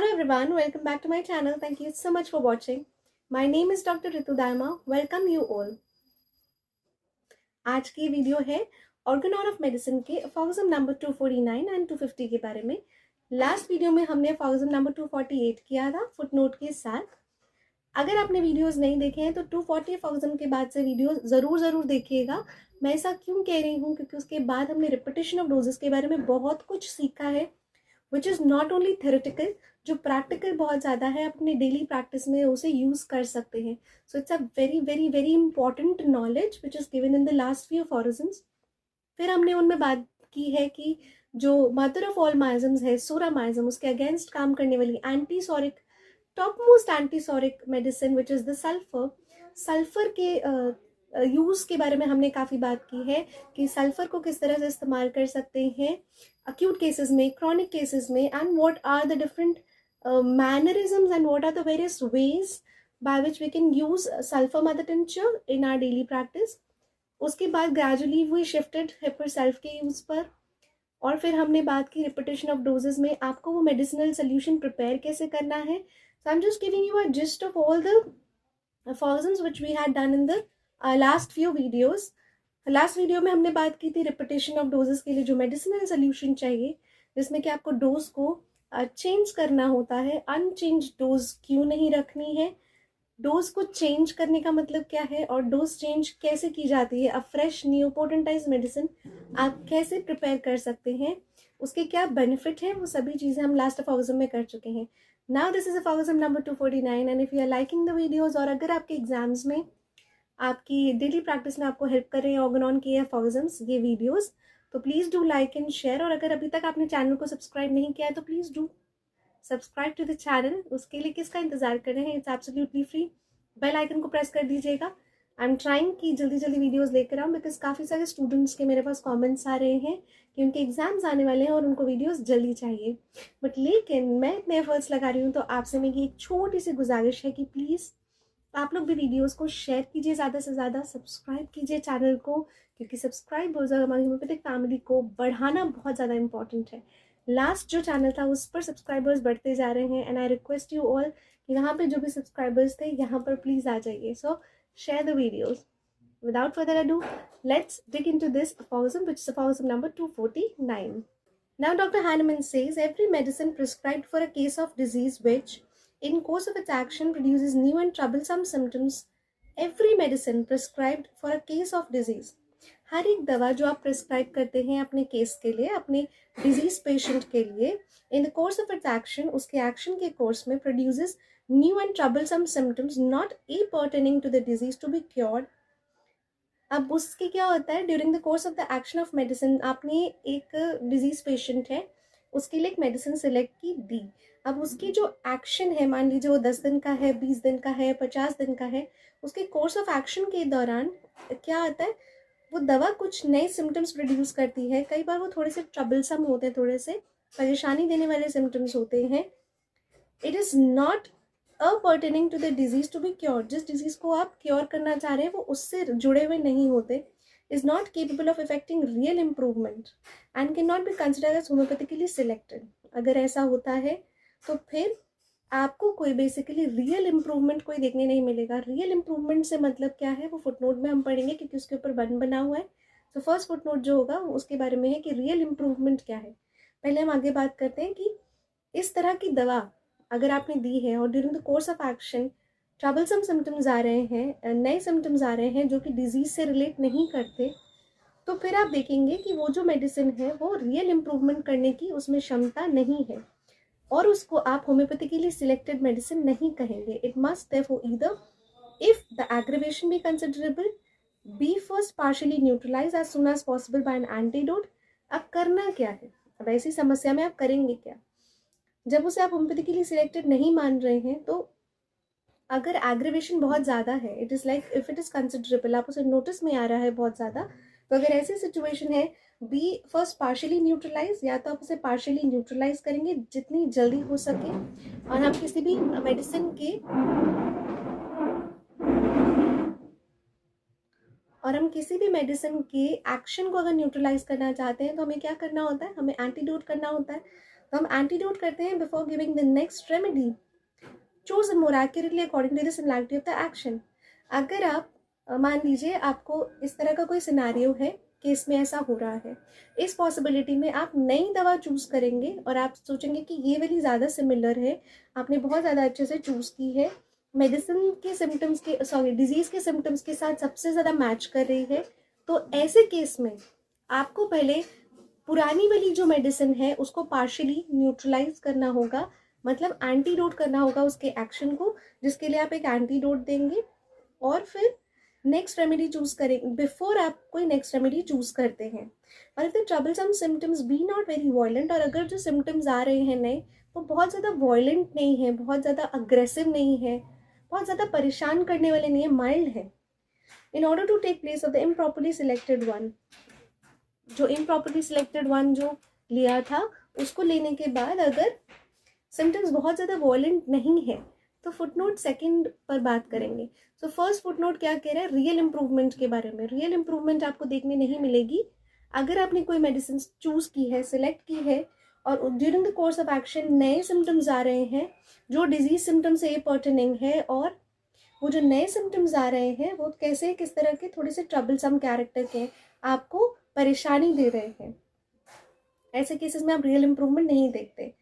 Hello everyone, welcome back to my channel. Thank you so much for watching. My name is Dr. Ritu Daima. Welcome you all. आज की video है Organon of medicine के formula number 249 and 250 के बारे में। Last video में हमने formula number 248 किया था फुटनोट के साथ। अगर आपने वीडियोस नहीं देखे हैं तो 240 फॉर्मूला के बाद से वीडियो ज़रूर देखिएगा। मैं ऐसा क्यों कह रही हूँ क्योंकि उसके बाद हमने रिपीटेशन ऑफ डोजेस के बारे में बहुत कुछ सीखा है, which is not only theoretical, जो प्रैक्टिकल बहुत ज़्यादा है, अपने डेली प्रैक्टिस में उसे यूज़ कर सकते हैं। So it's a very important knowledge which is given in the last few formulas. फिर हमने उनमें बात की है कि जो मदर ऑफ ऑल माइजम्स है सोरामाइजम, उसके अगेंस्ट काम करने वाली antipsoric top most antipsoric medicine which is the sulphur के यूज़ के बारे में हमने काफ़ी बात की है कि सल्फर को किस तरह से इस्तेमाल कर सकते हैं acute cases में, chronic cases में, and what are the different mannerisms and what are the various ways by which we can use sulfur mother tincture in our daily practice. उसके बाद gradually we shifted hyper self के use पर, और फिर हमने बात की repetition of doses में आपको वो medicinal solution prepare कैसे करना है. So I'm just giving you a gist of all the functions which we had done in the last few videos. Last video में हमने बात की थी रिपीटेशन ऑफ डोजेस के लिए जो मेडिसिनल सोल्यूशन चाहिए, जिसमें कि आपको डोज को चेंज करना होता है। अनचेंज डोज क्यों नहीं रखनी है, डोज को चेंज करने का मतलब क्या है, और डोज चेंज कैसे की जाती है, अ फ्रेश न्यू पोटेंटाइज मेडिसिन आप कैसे प्रिपेयर कर सकते हैं, उसके क्या बेनिफिट है, वो सभी चीज़ें हम लास्ट फॉर्मूला में कर चुके हैं। Now this is a formula number 249 and if you are liking the videos, और अगर आपके एग्जाम्स में आपकी डेली प्रैक्टिस में आपको हेल्प कर रहे हैं ऑर्गेनॉन के फॉर्मूलाज ये वीडियोस, तो please do like and share. और अगर अभी तक आपने चैनल को सब्सक्राइब नहीं किया है तो please do subscribe to the channel. उसके लिए किसका इंतजार कर रहे हैं, it's absolutely free. Bell icon को प्रेस कर दीजिएगा। आई एम ट्राइंग कि जल्दी वीडियोज़ लेकर आऊँ, बिकॉज काफ़ी सारे स्टूडेंट्स के मेरे पास कॉमेंट्स आ रहे हैं कि उनके एग्जाम्स आने वाले हैं और उनको वीडियोज़ जल्दी चाहिए। बट लेकिन मैं इतने एफर्ट्स लगा रही हूँ, तो आपसे मेरी एक छोटी सी गुजारिश है कि प्लीज़ आप लोग भी वीडियोस को शेयर कीजिए, ज़्यादा से ज़्यादा सब्सक्राइब कीजिए चैनल को, क्योंकि सब्सक्राइबर्स और हमारी होम्योपैथिक फैमिली को बढ़ाना बहुत ज़्यादा इंपॉर्टेंट है। लास्ट जो चैनल था उस पर सब्सक्राइबर्स बढ़ते जा रहे हैं, and I request you all कि यहाँ पे जो भी सब्सक्राइबर्स थे यहाँ पर प्लीज़ आ जाइए। सो share the videos. Without further ado, let's dig into this aphorism, which is aphorism number 249. Now, Dr. Hahnemann says, every medicine prescribed for a case of disease which, in course of its action, produces new and troublesome symptoms. Every medicine prescribed for a case of disease. हर एक दवा जो आप prescribe करते हैं अपने case के लिए, अपने डिजीज पेशेंट के लिए, in the course of its action, उसके एक्शन के कोर्स में produces new and troublesome symptoms not a pertaining to the disease to be cured. अब उसके क्या होता है, during the course of the action of medicine, आपने एक डिजीज पेशेंट है उसके लिए एक मेडिसिन सेलेक्ट की दी। अब उसकी जो एक्शन है, मान लीजिए वो 10 दिन का है, 20 दिन का है, 50 दिन का है, उसके कोर्स ऑफ एक्शन के दौरान क्या आता है, वो दवा कुछ नए सिम्टम्स प्रोड्यूस करती है। कई बार वो थोड़े से ट्रबलसम होते हैं, थोड़े से परेशानी देने वाले सिम्टम्स होते हैं। It is not pertaining to the disease to be cure. जिस डिजीज को आप क्योर करना चाह रहे हैं वो उससे जुड़े हुए नहीं होते, is not capable of effecting real improvement and can not be considered as homeopathically selected. अगर ऐसा होता है तो फिर आपको कोई बेसिकली रियल इम्प्रूवमेंट कोई देखने नहीं मिलेगा। रियल इम्प्रूवमेंट से मतलब क्या है वो फुटनोट में हम पढ़ेंगे, क्योंकि उसके ऊपर वन बना हुआ है। तो फर्स्ट फुटनोट जो होगा उसके बारे में है कि रियल इम्प्रूवमेंट क्या है। पहले हम आगे बात करते हैं कि इस तरह की दवा अगर आपने दी है और during the course of action troublesome symptoms आ रहे हैं, नए सिम्टम्स आ रहे हैं जो कि डिजीज से रिलेट नहीं करते, तो फिर आप देखेंगे कि वो जो मेडिसिन है वो रियल इम्प्रूवमेंट करने की उसमें क्षमता नहीं है, और उसको आप होम्योपैथिकली सिलेक्टेड मेडिसिन नहीं कहेंगे। It must therefore either, if the aggravation be considerable, be first partially neutralize as soon as possible by an antidote. अब करना क्या है, अब ऐसी समस्या में आप करेंगे क्या, जब उसे आप होम्योपैथिकली सिलेक्टेड नहीं मान रहे हैं, तो अगर एग्रीवेशन बहुत ज़्यादा है, it is like if it is considerable, आप उसे नोटिस में आ रहा है बहुत ज़्यादा, तो अगर ऐसी सिचुएशन है, बी फर्स्ट पार्शियली न्यूट्रलाइज, या तो आप उसे पार्शियली न्यूट्रलाइज करेंगे जितनी जल्दी हो सके, और हम किसी भी मेडिसिन के एक्शन को अगर न्यूट्रलाइज करना चाहते हैं तो हमें क्या करना होता है, हमें एंटीडोट करना होता है। तो हम एंटीडोट करते हैं before giving the next remedy. Choose more accurately according to the similarity of the action. अगर आप मान लीजिए आपको इस तरह का कोई सिनारियो है कि इसमें ऐसा हो रहा है, इस पॉसिबिलिटी में आप नई दवा चूज करेंगे और आप सोचेंगे कि ये वाली ज़्यादा सिमिलर है, आपने बहुत ज़्यादा अच्छे से चूज की है, मेडिसिन के सिम्टम्स के डिजीज़ के सिम्टम्स के साथ सबसे ज़्यादा मैच कर रही है, तो ऐसे केस में आपको पहले पुरानी वाली जो मेडिसिन है उसको पार्शियली न्यूट्रलाइज करना होगा, मतलब एंटीडोट करना होगा उसके एक्शन को, जिसके लिए आप एक एंटीडोट देंगे और फिर नेक्स्ट रेमेडी चूज करें बिफोर आप कोई नेक्स्ट रेमेडी चूज करते हैं। और if the troublesome symptoms be not very violent, और अगर जो सिम्टम्स आ रहे हैं नए वो बहुत ज़्यादा वॉयलेंट नहीं है, बहुत ज़्यादा अग्रेसिव नहीं है, बहुत ज़्यादा परेशान करने वाले नहीं है, माइल्ड है, in order to take place of the improperly selected one, जो इम्प्रॉपरली सिलेक्टेड वन जो लिया था उसको लेने के बाद अगर सिम्टम्स बहुत ज़्यादा वॉयलेंट नहीं है तो फुटनोट सेकंड पर बात करेंगे। सो फर्स्ट फुटनोट क्या कह रहा है, रियल इम्प्रूवमेंट के बारे में। रियल इम्प्रूवमेंट आपको देखने नहीं मिलेगी अगर आपने कोई मेडिसिन चूज की है, सिलेक्ट की है और during the course of action नए सिम्टम्स आ रहे हैं जो डिजीज सिम्टम से पर्टनिंग है, और वो जो नए सिम्टम्स आ रहे हैं वो कैसे किस तरह के थोड़े से ट्रबलसम कैरेक्टर के आपको परेशानी दे रहे हैं, ऐसे केसेस में आप रियल इम्प्रूवमेंट नहीं देखते।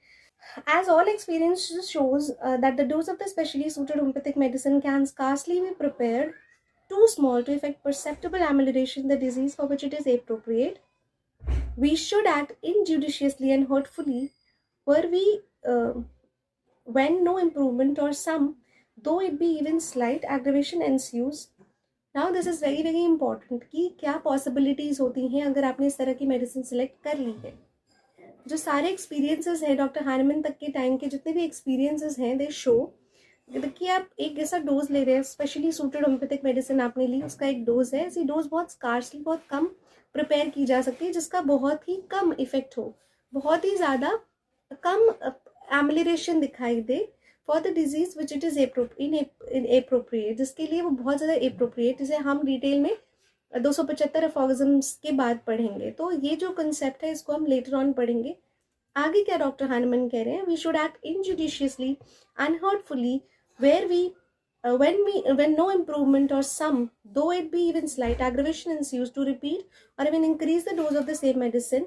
As all experience shows that the dose of the specially suited homeopathic medicine can scarcely be prepared too small to effect perceptible amelioration in the disease for which it is appropriate, we should act injudiciously and hurtfully when no improvement or some, though it be even slight, aggravation ensues. Now this is very very important कि क्या possibilities होती हैं अगर आपने इस तरह की medicine select कर ली है। जो सारे एक्सपीरियंसेस हैं डॉक्टर हानमन तक के टाइम के जितने भी एक्सपीरियंसेस हैं, दे शो कि आप एक ऐसा डोज ले रहे हैं, स्पेशली सूटेड होम्योपैथिक मेडिसिन आपने ली, उसका एक डोज है, ऐसी डोज बहुत स्कार्सली बहुत कम प्रिपेयर की जा सकती है जिसका बहुत ही कम इफेक्ट हो, बहुत ही ज़्यादा कम एमिलिरेशन दिखाई दे for the disease which it is appropriate, जिसके लिए वो बहुत ज़्यादा एप्रोप्रिएट, जिसे हम डिटेल में 275 एफॉर्गजम्स के बाद पढ़ेंगे। तो ये जो कंसेप्ट है इसको हम लेटर ऑन पढ़ेंगे। आगे क्या डॉक्टर हानमन कह रहे हैं, we should act injudiciously and hurtfully where we when no improvement or some, though it be even slight, aggravation ensues, to repeat or even increase the dose of the same medicine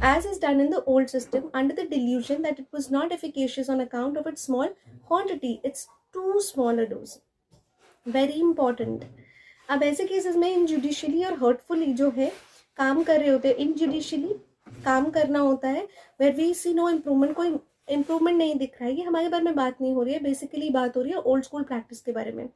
as is done in the old system under the delusion that it was not efficacious on account of its small quantity. It's too small a dose. Very important. अब ऐसे cases में इनजुडिशियली और हर्टफुली जो है काम कर रहे होते हैं, इनजुडिशियली काम करना होता है where we see no improvement, कोई इम्प्रूवमेंट नहीं दिख रहा है। ये हमारे बारे में बात नहीं हो रही है, बेसिकली बात हो रही है ओल्ड स्कूल प्रैक्टिस के बारे में।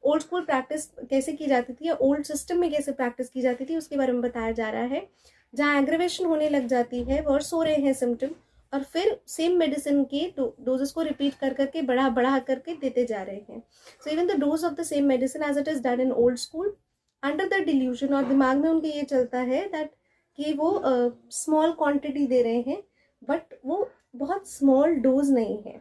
ओल्ड स्कूल प्रैक्टिस कैसे की जाती थी या ओल्ड सिस्टम में कैसे प्रैक्टिस की जाती थी उसके बारे में बताया जा रहा है, जहाँ एग्रेवेशन होने लग जाती है, वर्स हो रहे हैं सिम्टम, और फिर सेम मेडिसिन के डोजेस को रिपीट कर करके बढ़ा करके देते जा रहे हैं। So even the dose of the same medicine as it is done in old school under the delusion, और दिमाग में उनके ये चलता है दैट कि वो स्मॉल क्वांटिटी दे रहे हैं, बट वो बहुत स्मॉल डोज नहीं है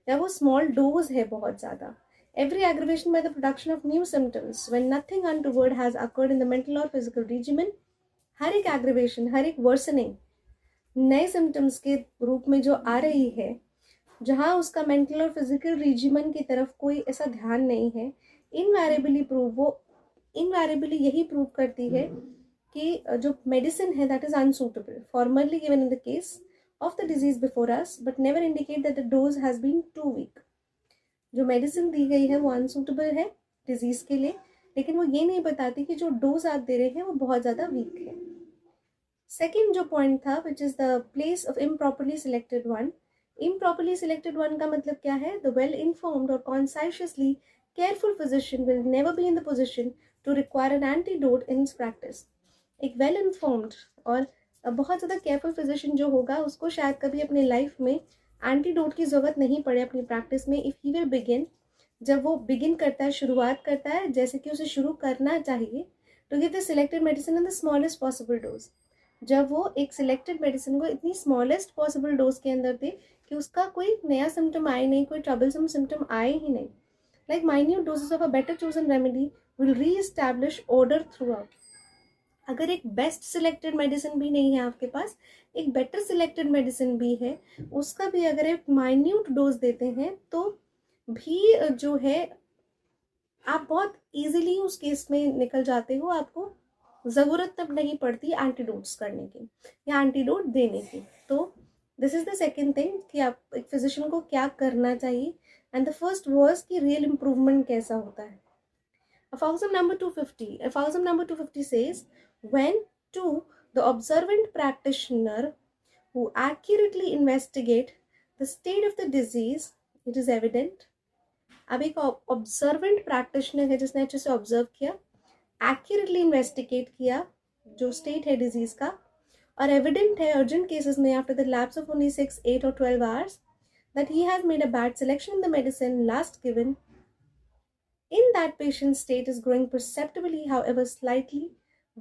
या वो स्मॉल डोज है बहुत ज़्यादा। Every aggravation by the production of new symptoms when nothing untoward has occurred in the mental or physical regimen, हर एक एग्रीवेशन, हर एक वर्सनिंग नए सिम्टम्स के रूप में जो आ रही है, जहाँ उसका मेंटल और फिजिकल रिजिमन की तरफ कोई ऐसा ध्यान नहीं है, इनवैरेबली यही प्रूव करती है कि जो मेडिसिन है that is unsuitable, formerly given in the case of the disease before us, but never indicate that the dose has been too weak. जो मेडिसिन दी गई है वो अनसूटेबल है डिजीज के लिए, लेकिन वो ये नहीं बताती कि जो डोज आप दे रहे हैं वो बहुत ज़्यादा वीक है। सेकेंड जो पॉइंट था which is the place of improperly selected one. Improperly selected one का मतलब क्या है, द वेल इन्फॉर्म्ड और conscientiously careful physician will never be in the position to require an antidote in practice. एक well informed और बहुत ज़्यादा careful physician जो होगा उसको शायद कभी अपने लाइफ में एंटीडोट की ज़रूरत नहीं पड़े अपनी प्रैक्टिस में। इफ़ ही विल बिगिन, जब वो बिगिन करता है, शुरुआत करता है जैसे कि उसे शुरू करना चाहिए, to give the selected medicine in the smallest possible dose, जब वो एक सिलेक्टेड मेडिसिन को इतनी स्मॉलेस्ट पॉसिबल डोज के अंदर दे कि उसका कोई नया सिम्टम आए नहीं, कोई ट्रबलसम सिम्टम आए ही नहीं। Like minute doses of a better chosen remedy will री एस्टैब्लिश ऑर्डर थ्रू आउट। अगर एक बेस्ट सिलेक्टेड मेडिसिन भी नहीं है आपके पास, एक बेटर सिलेक्टेड मेडिसिन भी है, उसका भी अगर एक माइन्यूट डोज देते हैं तो भी जो है आप बहुत इजीली उस केस में निकल जाते हो। आपको ज़रूरत तब नहीं पड़ती एंटीडोट्स करने की या एंटीडोट देने की। तो this is the second thing कि आप एक फिजिशियन को क्या करना चाहिए। एंड द फर्स्ट वाज कि रियल इम्प्रूवमेंट कैसा होता है। Aphorism number 250. Aphorism number 250 says, when to the observant practitioner who accurately investigate the state of the disease, it is evident. अब एक ऑब्जर्वेंट प्रैक्टिशनर है जिसने अच्छे से ऑब्जर्व किया, एक्यूरेटली इन्वेस्टिगेट किया जो स्टेट है डिजीज का, और एविडेंट है अर्जेंट केसेस में after the lapse of only 6, 8 or 12 hours that he has made a bad selection in the medicine last given, in that patient's state is growing perceptibly, however slightly,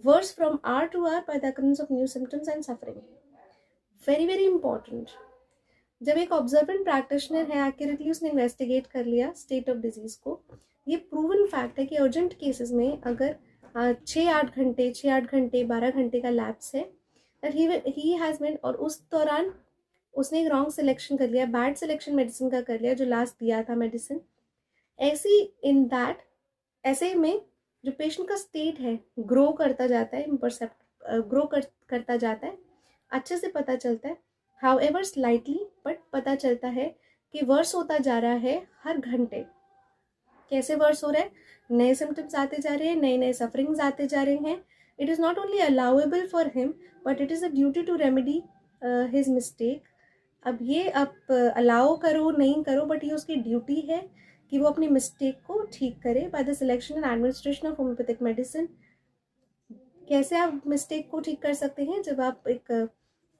worse from hour to hour by the occurrence of new symptoms and suffering. Very very important. जब एक observant practitioner है, accurately उसने investigate कर लिया state of disease को, ये proven fact है कि अर्जेंट केसेस में अगर 6-8 घंटे 12 घंटे का लैप्स है दैट ही हैज़ मेड, और उस दौरान उसने एक रॉन्ग सिलेक्शन कर लिया, बैड सिलेक्शन मेडिसिन का कर लिया जो लास्ट दिया था मेडिसिन, ऐसे में जो पेशेंट का स्टेट है ग्रो करता जाता है, करता जाता है, अच्छे से पता चलता है, हाउएवर स्लाइटली, बट पता चलता है कि वर्स होता जा रहा है हर घंटे। कैसे वर्स हो रहा है? नए सिम्टम्स आते जा रहे हैं, नए नए सफरिंग्स आते जा रहे हैं। It is not only allowable for him but it is a duty to remedy his mistake. अब ये आप अलाउ करो नहीं करो, बट ये उसकी ड्यूटी है कि वो अपनी मिस्टेक को ठीक करे by the selection and administration of homeopathic medicine. कैसे आप मिस्टेक को ठीक कर सकते हैं? जब आप एक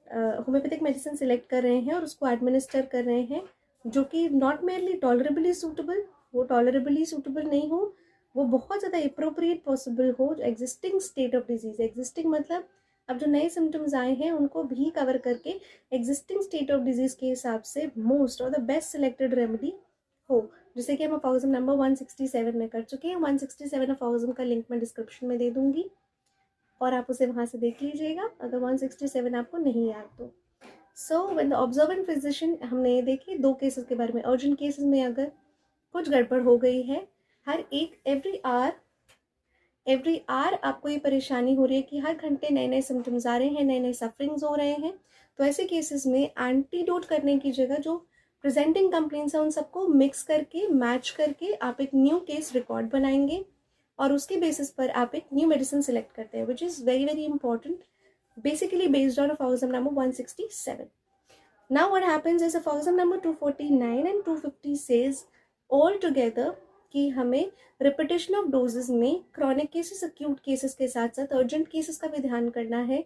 होम्योपैथिक मेडिसिन सिलेक्ट कर रहे हैं और उसको एडमिनिस्टर कर रहे हैं जो कि नॉट मेयरली टॉलरेबली सूटेबल, वो टॉलरेबली सूटेबल नहीं हो, वो बहुत ज़्यादा अप्रोप्रिएट पॉसिबल हो, जो existing state of disease, existing मतलब अब जो नए सिम्टम्स आए हैं उनको भी कवर करके एग्जिस्टिंग स्टेट ऑफ डिजीज़ के हिसाब से मोस्ट और द बेस्ट सिलेक्टेड रेमेडी हो, जैसे कि हम अफॉर्जम नंबर 167 में कर चुके हैं। 167 अफॉर्जम का लिंक मैं डिस्क्रिप्शन में दे दूंगी और आप उसे वहाँ से देख लीजिएगा अगर 167 आपको नहीं याद तो। So when the observant physician, हमने देखी 2 केसेस के बारे में। अर्जेंट केसेस में अगर कुछ गड़बड़ हो गई है, हर एक एवरी आवर आपको ये परेशानी हो रही है कि हर घंटे नए नए सिम्टम्स आ रहे हैं, नए नए सफरिंग्स हो रहे हैं, तो ऐसे केसेस में एंटीडोट करने की जगह जो प्रेजेंटिंग कंप्लेंट्स हैं उन सबको मिक्स करके मैच करके आप एक न्यू केस रिकॉर्ड बनाएंगे और उसके बेसिस पर आप एक न्यू मेडिसिन सेलेक्ट करते हैं, which is very very important, basically based on aphorism number 167. Now what happens is aphorism number 249 and 250 says all together कि हमें रिपीटेशन ऑफ डोजेस में क्रॉनिक केसेस, एक्यूट केसेस के साथ साथ अर्जेंट केसेस का भी ध्यान करना है।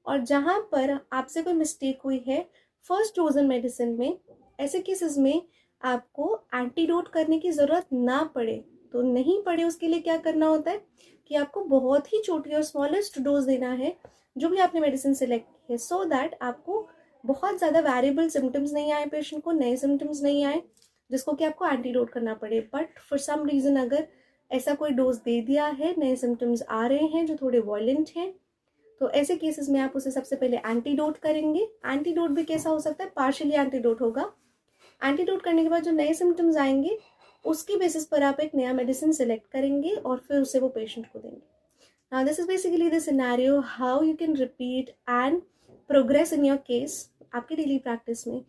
और जहाँ पर आपसे कोई मिस्टेक हुई है फर्स्ट डोजन मेडिसिन में, ऐसे केसेस में आपको एंटीडोट करने की ज़रूरत ना पड़े, तो नहीं पड़े उसके लिए क्या करना होता है कि आपको बहुत ही छोटी और स्मॉलेस्ट डोज देना है जो भी आपने मेडिसिन सेलेक्ट की है, सो दैट आपको बहुत ज़्यादा वेरिएबल सिम्टम्स नहीं आए, पेशेंट को नए सिम्टम्स नहीं आए जिसको कि आपको एंटीडोट करना पड़े। बट फॉर सम रीज़न अगर ऐसा कोई डोज दे दिया है, नए सिम्टम्स आ रहे हैं जो थोड़े वॉयलेंट हैं, तो ऐसे केसेस में आप उसे सबसे पहले एंटीडोट करेंगे। एंटीडोट भी कैसा हो सकता है? पार्शियली एंटीडोट होगा। एंटीडोट करने के बाद जो नए सिम्टम्स आएंगे उसकी बेसिस पर आप एक नया मेडिसिन सेलेक्ट करेंगे और फिर उसे वो पेशेंट को देंगे। Now this is basically the scenario how you can repeat and progress in your case आपकी डेली प्रैक्टिस में।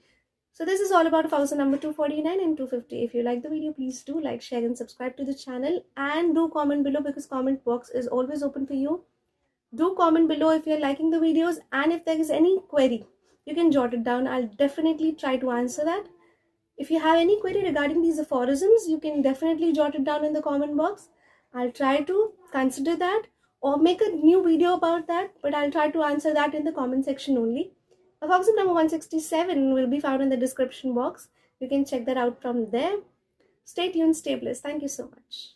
So this is all about Fausa number 249 and 250. If you like the video, please do like, share and subscribe to the channel and do comment below because comment box is always open for you. Do comment below if you're liking the videos, and if there is any query, you can jot it down. I'll definitely try to answer that. If you have any query regarding these aphorisms, you can definitely jot it down in the comment box. I'll try to consider that or make a new video about that, but I'll try to answer that in the comment section only. Aphorism number 167 will be found in the description box. You can check that out from there. Stay tuned, stay blessed. Thank you so much.